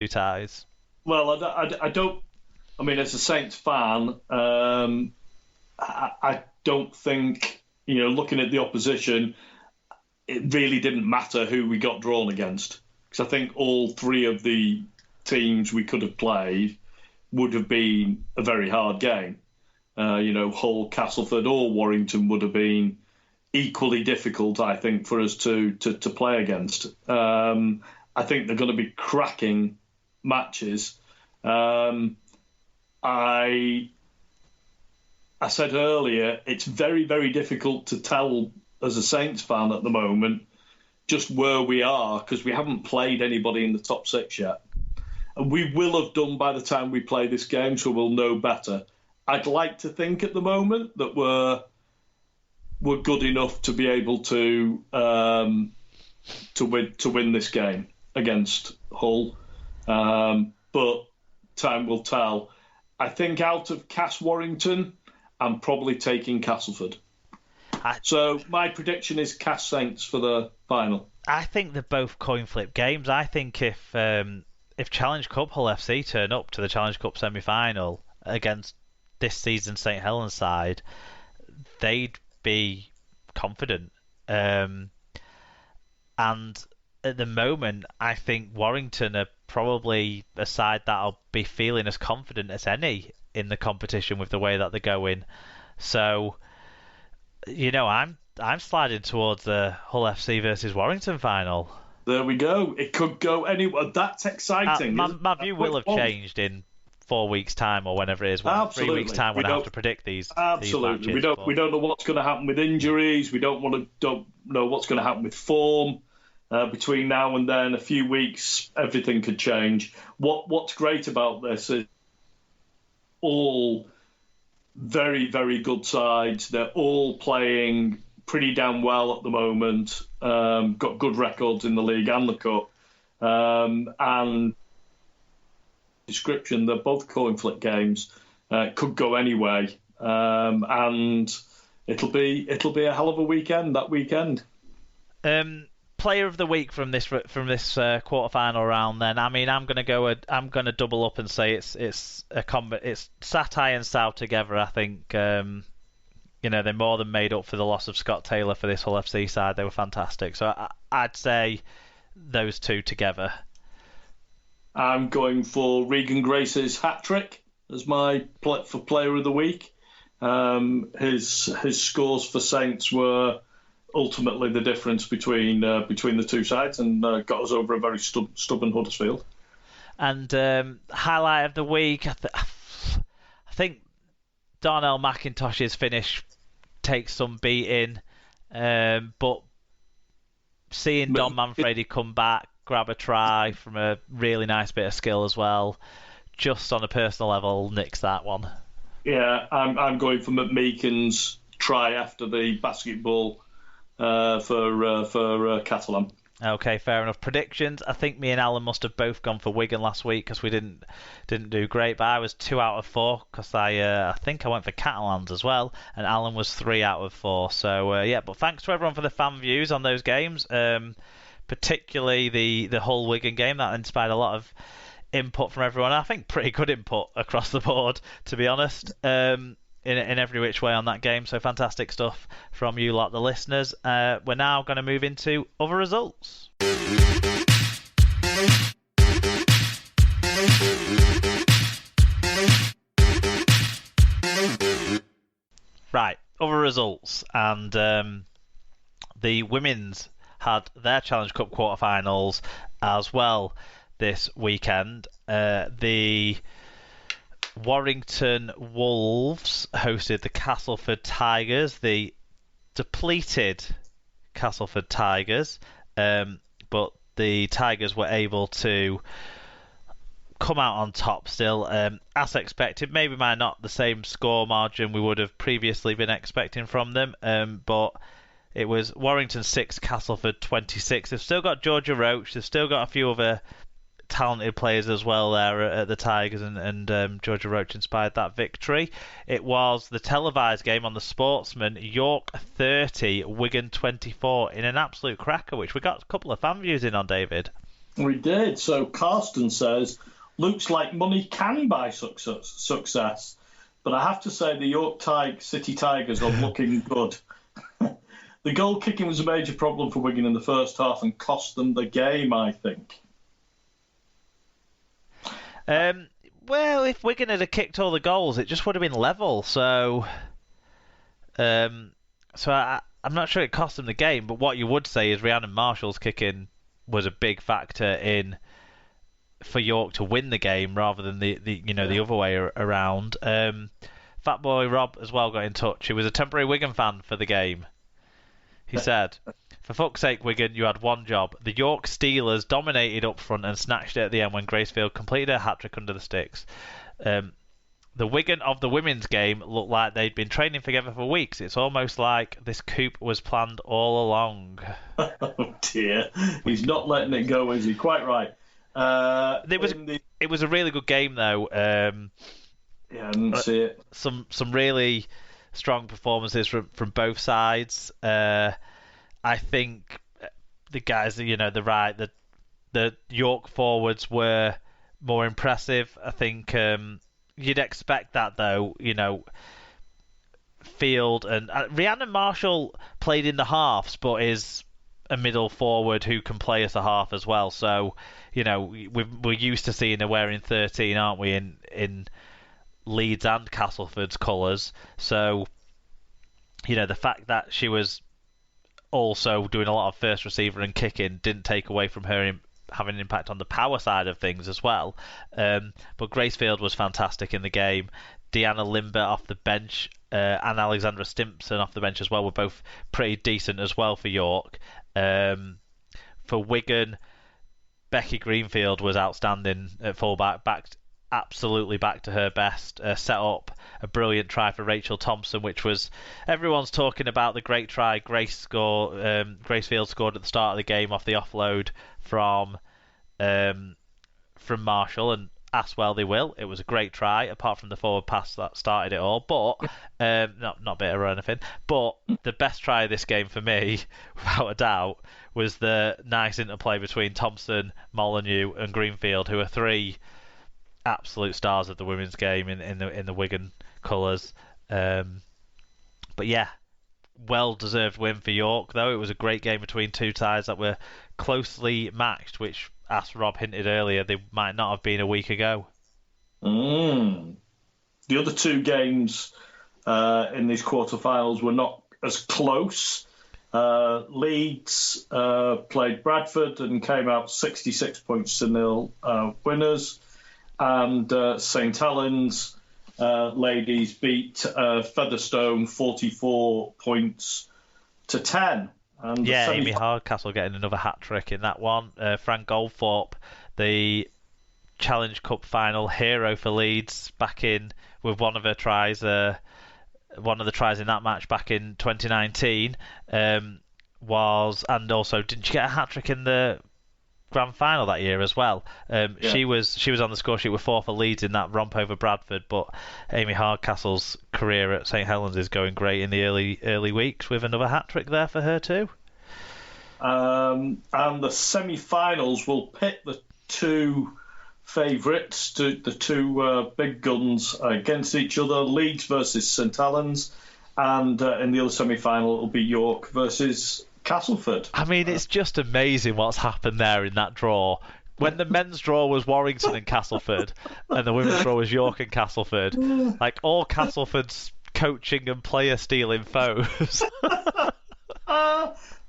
ties. Well, I don't. I mean, as a Saints fan, I don't think, looking at the opposition, it really didn't matter who we got drawn against, because I think all three of the teams we could have played would have been a very hard game. Hull, Castleford, or Warrington would have been equally difficult, I think, for us to play against. I think they're going to be cracking matches. I said earlier, it's very, very difficult to tell as a Saints fan at the moment just where we are, because we haven't played anybody in the top six yet. And we will have done by the time we play this game, so we'll know better. I'd like to think at the moment that we're good enough to be able to win this game against Hull, but time will tell. I think out of Cass Warrington, I'm probably taking Castleford. So my prediction is Cass Saints for the final. I think they're both coin flip games. I think if Challenge Cup Hull FC turn up to the Challenge Cup semi-final against this season's St Helens side, they'd be confident. And at the moment, I think Warrington are probably a side that'll be feeling as confident as any in the competition with the way that they're going. So, I'm sliding towards the Hull FC versus Warrington final. There we go. It could go anywhere. That's exciting. My view will have changed in 4 weeks' time or whenever it is. Absolutely. 3 weeks' time when I have to predict these. Absolutely. These matches, we don't know what's going to happen with injuries. We don't know what's going to happen with form. Between now and then, a few weeks, everything could change. What's great about this is all very, very good sides. They're all playing pretty damn well at the moment. Got good records in the league and the cup. And description, they're both coin flip games. Could go anyway. And it'll be a hell of a weekend that weekend. Player of the week from this quarter-final round. Then, I mean, I'm gonna double up and say it's Satai and Sow together. I think they more than made up for the loss of Scott Taylor for this Hull FC side. They were fantastic. So I'd say those two together. I'm going for Regan Grace's hat trick as my player of the week. His scores for Saints were ultimately the difference between the two sides, and got us over a very stubborn Huddersfield. And highlight of the week, I think Darnell McIntosh's finish takes some beating, but seeing Don Manfredi come back, grab a try from a really nice bit of skill as well, just on a personal level, nicks that one. Yeah, I'm going for McMeekin's try after the basketball for Catalan. Okay, fair enough. Predictions. I think me and Alan must have both gone for Wigan last week because we didn't do great. But I was 2 out of 4 because I think I went for Catalans as well, and Alan was 3 out of 4. So yeah, but thanks to everyone for the fan views on those games, particularly the Hull Wigan game that inspired a lot of input from everyone. I think pretty good input across the board, to be honest. In every which way on that game, so fantastic stuff from you lot, the listeners. We're now going to move into other results. Right, other results, and the women's had their Challenge Cup quarterfinals as well this weekend. The Warrington Wolves hosted the Castleford Tigers, the depleted Castleford Tigers, but the Tigers were able to come out on top still, as expected. Maybe not the same score margin we would have previously been expecting from them, but it was Warrington 6, Castleford 26. They've still got Georgia Roach, they've still got a few other talented players as well there at the Tigers, and Georgia Roach inspired that victory. It was the televised game on the Sportsman, York 30, Wigan 24, in an absolute cracker, which we got a couple of fan views in on, David. We did. So Carsten says, looks like money can buy success. But I have to say the York City Tigers are looking good. The goal kicking was a major problem for Wigan in the first half and cost them the game, I think. Well, if Wigan had kicked all the goals, it just would have been level. So I'm not sure it cost them the game. But what you would say is Rhiannon Marshall's kicking was a big factor for York to win the game rather than the other way around. Fatboy Rob as well got in touch. He was a temporary Wigan fan for the game. He said, "For fuck's sake, Wigan, you had one job. The York Steelers dominated up front and snatched it at the end when Gracefield completed a hat-trick under the sticks. The Wigan of the women's game looked like they'd been training together for weeks. It's almost like this coup was planned all along." Oh dear, he's not letting it go, is he? Quite right. It was a really good game though. Yeah, I didn't see it. Some really strong performances from both sides. I think the guys, the York forwards were more impressive. I think you'd expect that though. Field and Rhiannon Marshall played in the halves, but is a middle forward who can play as a half as well. So we're used to seeing her wearing 13, aren't we? In Leeds and Castleford's colours. So, the fact that she was also doing a lot of first receiver and kicking didn't take away from her having an impact on the power side of things as well. But Gracefield was fantastic in the game. Deanna Limber off the bench and Alexandra Stimpson off the bench as well were both pretty decent as well for York. For Wigan, Becky Greenfield was outstanding at fullback, absolutely back to her best. Set up a brilliant try for Rachel Thompson, which was everyone's talking about the great try Gracefield scored at the start of the game off the offload from Marshall, and as well they will. It was a great try, apart from the forward pass that started it all. But not bitter or anything. But the best try of this game for me, without a doubt, was the nice interplay between Thompson, Molyneux, and Greenfield, who are three absolute stars of the women's game in the Wigan colours. But yeah, well deserved win for York though. It was a great game between two ties that were closely matched, which, as Rob hinted earlier, they might not have been a week ago. The other two games in these quarterfinals were not as close. Leeds played Bradford and came out 66 points to nil winners. And St Helens ladies beat Featherstone 44 points to 10. And Amy Hardcastle getting another hat-trick in that one. Fran Goldthorpe, the Challenge Cup final hero for Leeds, back in with one of her tries, one of the tries in that match back in 2019, and also didn't she get a hat-trick in the grand final that year as well? She was on the score sheet with 4 for Leeds in that romp over Bradford, but Amy Hardcastle's career at St Helens is going great in the early weeks with another hat-trick there for her too. And the semi-finals will pit the two favourites, the two big guns against each other. Leeds versus St Helens, and in the other semi-final it will be York versus Castleford. I mean, it's just amazing what's happened there in that draw. When the men's draw was Warrington and Castleford, and the women's draw was York and Castleford, like all Castleford's coaching and player stealing foes.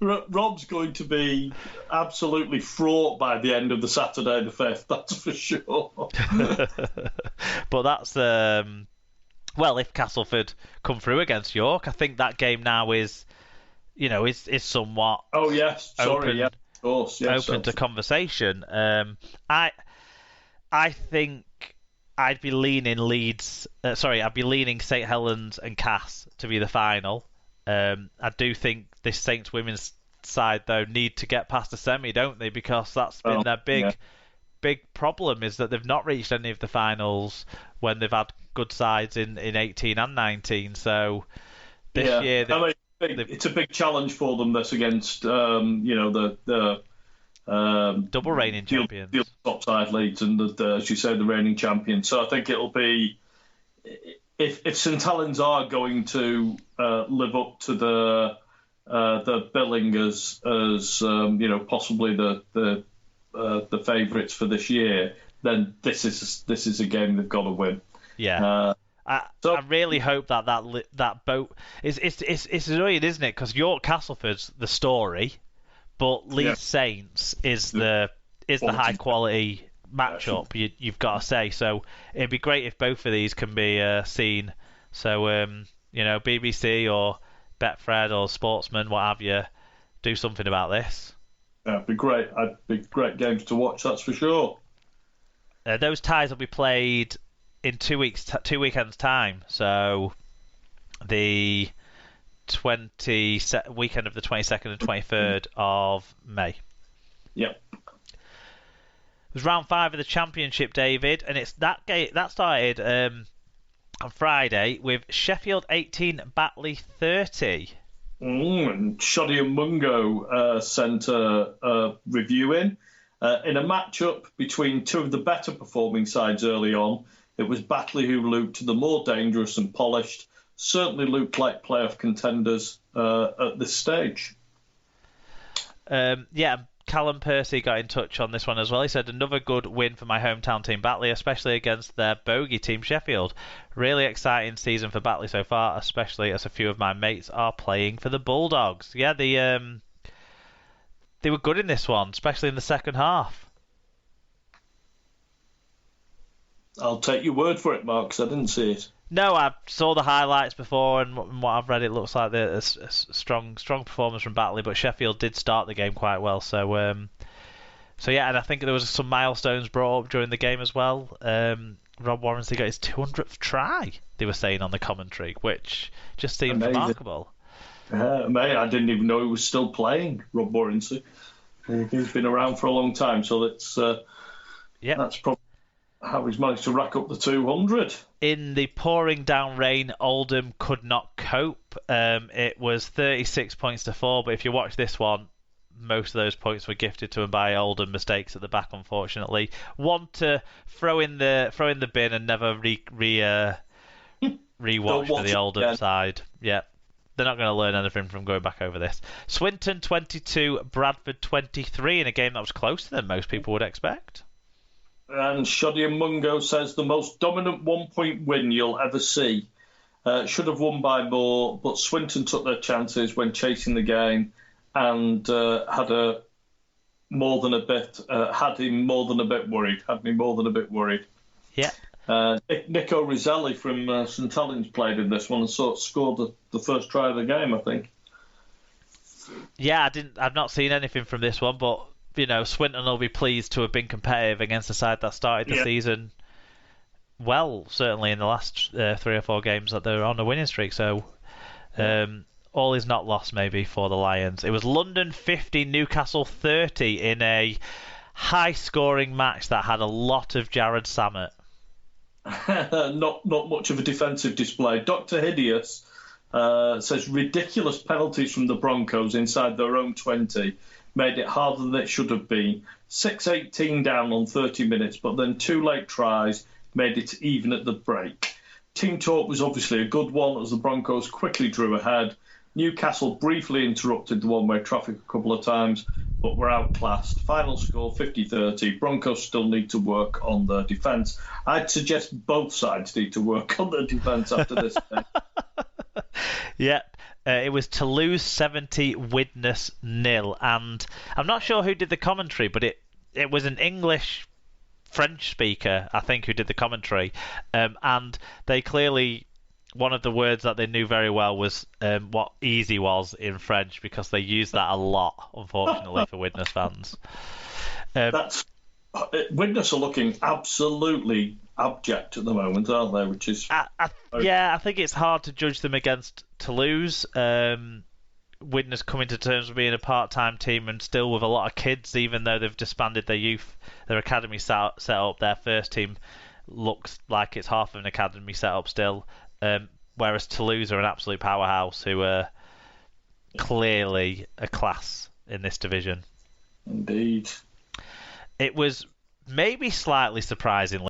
Rob's going to be absolutely fraught by the end of the Saturday the 5th, that's for sure. But that's if Castleford come through against York, I think that game now is somewhat open to conversation. I think I'd be leaning I'd be leaning St Helens and Cass to be the final. I do think this Saints women's side though need to get past the semi, don't they? Because that's been their big problem, is that they've not reached any of the finals when they've had good sides in 18 and 19. So this year, it's a big challenge for them. This against the Double reigning champions. The top side leads and, as you say, the reigning champion. So I think it'll be, if St Helens are going to live up to the billing as possibly the favourites for this year, then this is a game they've got to win. Yeah. I really hope that boat it's annoying, isn't it? Because York Castleford's the story, but Leeds Saints is the high quality matchup. You've got to say. So it'd be great if both of these can be seen. So BBC or Betfred or Sportsman, what have you, do something about this. Yeah, it'd be great. Be great games to watch. That's for sure. Those ties will be played in 2 weekends time. So the weekend of the 22nd and 23rd of May. Yep. It was round 5 of the championship, David, and it's that started on Friday with Sheffield 18, Batley 30. And Shoddy and Mungo sent a review in a matchup between two of the better performing sides early on. It was Batley who looked the more dangerous and polished, certainly looked like playoff contenders at this stage. Callum Percy got in touch on this one as well. He said, another good win for my hometown team Batley, especially against their bogey team Sheffield. Really exciting season for Batley so far, especially as a few of my mates are playing for the Bulldogs. Yeah, they were good in this one, especially in the second half. I'll take your word for it, Mark, because I didn't see it. No, I saw the highlights before, and what I've read, it looks like a strong performance from Batley. But Sheffield did start the game quite well, so and I think there was some milestones brought up during the game as well. Rob Warrensley got his 200th try. They were saying on the commentary, which just seemed remarkable. Mate, I didn't even know he was still playing. Rob Warrensley, he's been around for a long time, so that's probably how he's managed to rack up the 200. In the pouring down rain, Oldham could not cope. It was 36 points to 4, but if you watch this one, most of those points were gifted to them by Oldham mistakes at the back, unfortunately. One to throw in the bin and never rewatch for the Oldham side. Yeah. They're not going to learn anything from going back over this. Swinton 22, Bradford 23 in a game that was closer than most people would expect. And Shoddy and Mungo says the most dominant 1-point win you'll ever see. Should have won by more, but Swinton took their chances when chasing the game and had me more than a bit worried. Yeah. Nico Rizzelli from St Helens played in this one and scored the first try of the game, I think. Yeah, I've not seen anything from this one, but Swinton will be pleased to have been competitive against a side that started the season well, certainly in the last 3 or 4 games that they're on a winning streak. So all is not lost maybe for the Lions. It was London 50, Newcastle 30 in a high-scoring match that had a lot of Jared Samet. Not much of a defensive display. Dr. Hideous says ridiculous penalties from the Broncos inside their own 20 made it harder than it should have been. 6-18 down on 30 minutes, but then 2 late tries made it even at the break. Team talk was obviously a good one as the Broncos quickly drew ahead. Newcastle briefly interrupted the one-way traffic a couple of times, but were outclassed. Final score 50-30. Broncos still need to work on their defence. I'd suggest both sides need to work on their defence after this game. Yep. It was Toulouse 70, Widnes 0. And I'm not sure who did the commentary, but it was an English-French speaker, I think, who did the commentary. And they clearly, one of the words that they knew very well was what easy was in French, because they use that a lot, unfortunately, for Widnes fans. Widnes are looking absolutely abject at the moment, aren't they? Which is I think it's hard to judge them against Toulouse. Widnes coming to terms with being a part-time team and still with a lot of kids, even though they've disbanded their academy set up. Their first team looks like it's half of an academy set up still, whereas Toulouse are an absolute powerhouse who are clearly a class in this division. Indeed. It was maybe slightly surprisingly